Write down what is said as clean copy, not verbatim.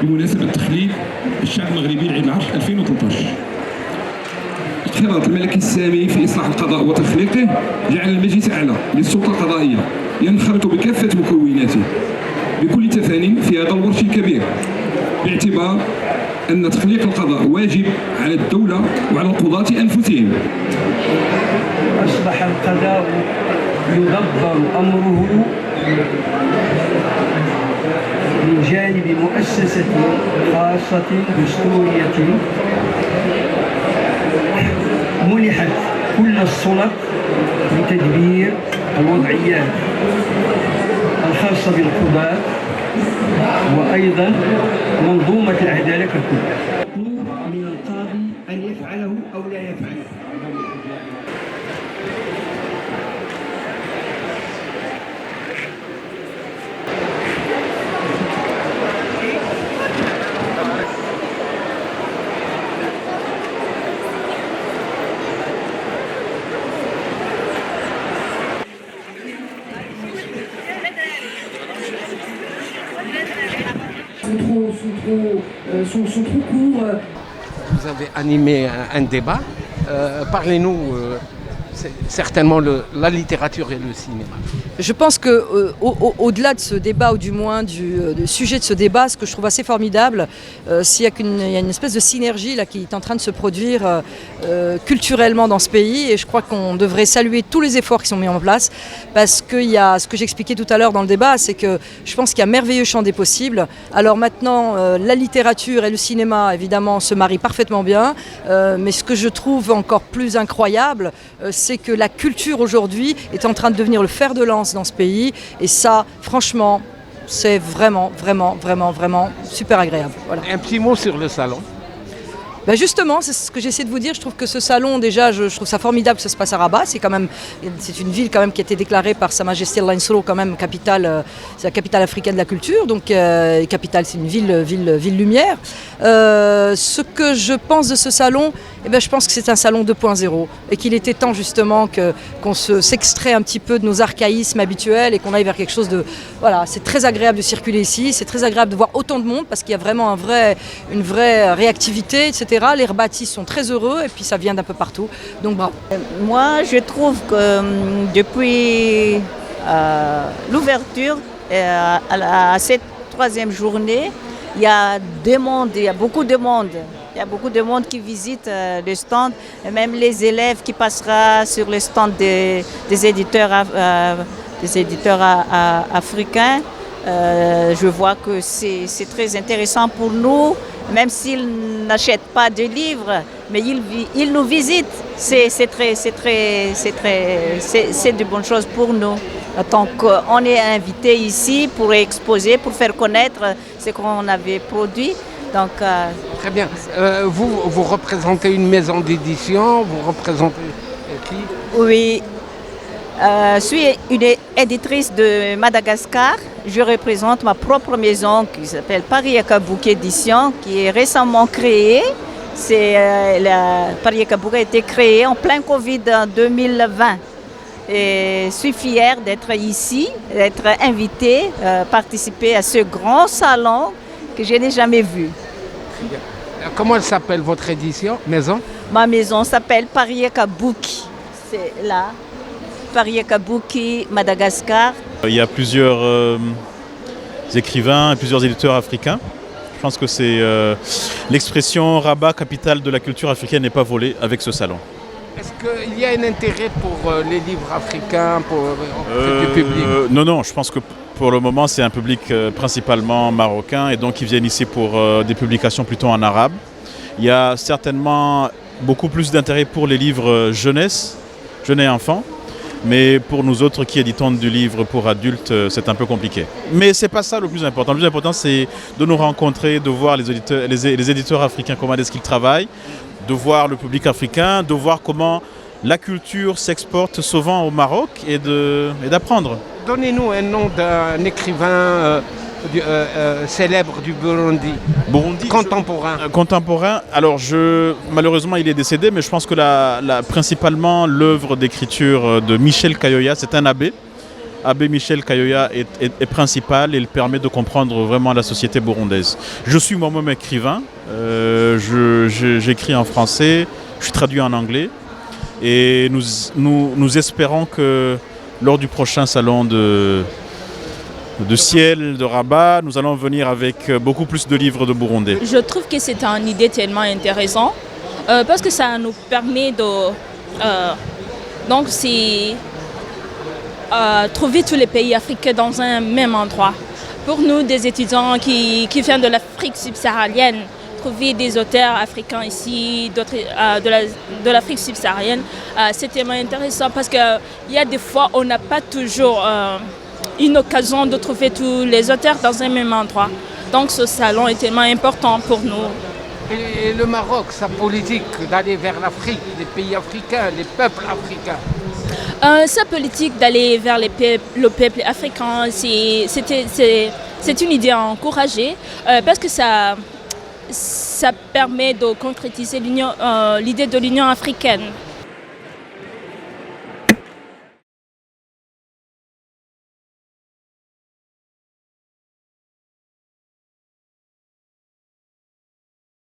بمناسبة تخليد الشعب المغربي لعيد العرش 2013. اجتهاد الملك السامي في إصلاح القضاء وتخليقه جعل المجلس الأعلى للسلطة القضائية ينخرط بكافة مكوناته بكل تفان في هذا الورش الكبير، باعتبار أن تخليق القضاء واجب على الدولة وعلى القضاة أنفسهم. أصبح القضاء يدبر أمره من جانب مؤسسة خاصة دستورية منحت كل السلط لتدبير الوضعيات الخاصة بالقضاة وأيضا منظومة العدالة ككل. مطلوب من القاضي أن يفعله أو لا يفعله. sont trop courts. Vous avez animé un débat. Parlez-nous certainement la littérature et le cinéma. Je pense qu'au-delà de ce débat, ou du moins du sujet de ce débat, ce que je trouve assez formidable, c'est qu'il y a une espèce de synergie là, qui est en train de se produire culturellement dans ce pays, et je crois qu'on devrait saluer tous les efforts qui sont mis en place, parce qu'il y a ce que j'expliquais tout à l'heure dans le débat, c'est que je pense qu'il y a un merveilleux champ des possibles. Alors maintenant, la littérature et le cinéma, évidemment, se marient parfaitement bien, mais ce que je trouve encore plus incroyable, c'est que la culture aujourd'hui est en train de devenir le fer de lance dans ce pays, et ça, franchement, c'est vraiment super agréable. Voilà. Un petit mot sur le salon. Ben justement, c'est ce que j'essaie de vous dire. Je trouve que ce salon, déjà, je trouve ça formidable que ça se passe à Rabat. C'est une ville quand même qui a été déclarée par Sa Majesté Lansro comme même capitale, c'est la capitale africaine de la culture. Donc capitale, c'est une ville lumière. Ce que je pense de ce salon, je pense que c'est un salon 2.0 et qu'il était temps justement qu'on s'extrait un petit peu de nos archaïsmes habituels et qu'on aille vers quelque chose de... Voilà, c'est très agréable de circuler ici, c'est très agréable de voir autant de monde parce qu'il y a vraiment une vraie réactivité, etc. Les Rabatis sont très heureux et puis ça vient d'un peu partout, donc bravo. Moi, je trouve que depuis l'ouverture à cette troisième journée, il y a beaucoup de monde. Il y a beaucoup de monde qui visite le stand, et même les élèves qui passeront sur le stand des éditeurs africains. Je vois que c'est très intéressant pour nous, même s'ils n'achètent pas de livres, mais ils nous visitent. C'est de bonnes choses pour nous. Donc on est invité ici pour exposer, pour faire connaître ce qu'on avait produit. Donc, très bien. Vous représentez une maison d'édition, vous représentez qui? Oui, je suis une éditrice de Madagascar. Je représente ma propre maison qui s'appelle Paris Akabouk Édition, qui est récemment créée. Paris Akabouk a été créée en plein Covid en 2020. Et je suis fière d'être ici, d'être invitée, participer à ce grand salon que je n'ai jamais vu. Comment elle s'appelle votre maison? Ma maison s'appelle Paris Kabouki. C'est là, Paris Kabouki, Madagascar. Il y a plusieurs écrivains et plusieurs éditeurs africains. Je pense que c'est l'expression Rabat, capitale de la culture africaine, n'est pas volée avec ce salon. Est-ce qu'il y a un intérêt pour les livres africains, du public? Non, je pense que pour le moment, c'est un public principalement marocain et donc ils viennent ici pour des publications plutôt en arabe. Il y a certainement beaucoup plus d'intérêt pour les livres jeunesse, jeunes et enfants, mais pour nous autres qui éditons du livre pour adultes, c'est un peu compliqué. Mais ce n'est pas ça le plus important. Le plus important, c'est de nous rencontrer, de voir les éditeurs africains, comment est-ce qu'ils travaillent, de voir le public africain, de voir comment la culture s'exporte souvent au Maroc et d'apprendre. Donnez-nous un nom d'un écrivain célèbre du Burundi. Contemporain. Contemporain. Alors malheureusement il est décédé, mais je pense que principalement l'œuvre d'écriture de Michel Kayoya, c'est un abbé Abbé Michel Kayoya est principal et il permet de comprendre vraiment la société burundaise. Je suis moi-même écrivain, j'écris en français, je suis traduit en anglais et nous espérons que lors du prochain salon de Ciel, de Rabat, nous allons venir avec beaucoup plus de livres de burundais. Je trouve que c'est une idée tellement intéressante parce que ça nous permet de trouver tous les pays africains dans un même endroit. Pour nous, des étudiants qui viennent de l'Afrique subsaharienne, trouver des auteurs africains ici, de l'Afrique subsaharienne, c'est tellement intéressant parce qu'il y a des fois où on n'a pas toujours une occasion de trouver tous les auteurs dans un même endroit. Donc ce salon est tellement important pour nous. Et le Maroc, sa politique d'aller vers l'Afrique, les pays africains, les peuples africains. Sa politique d'aller vers le peuple africain, c'est une idée à encourager parce que ça permet de concrétiser l'idée de l'Union africaine.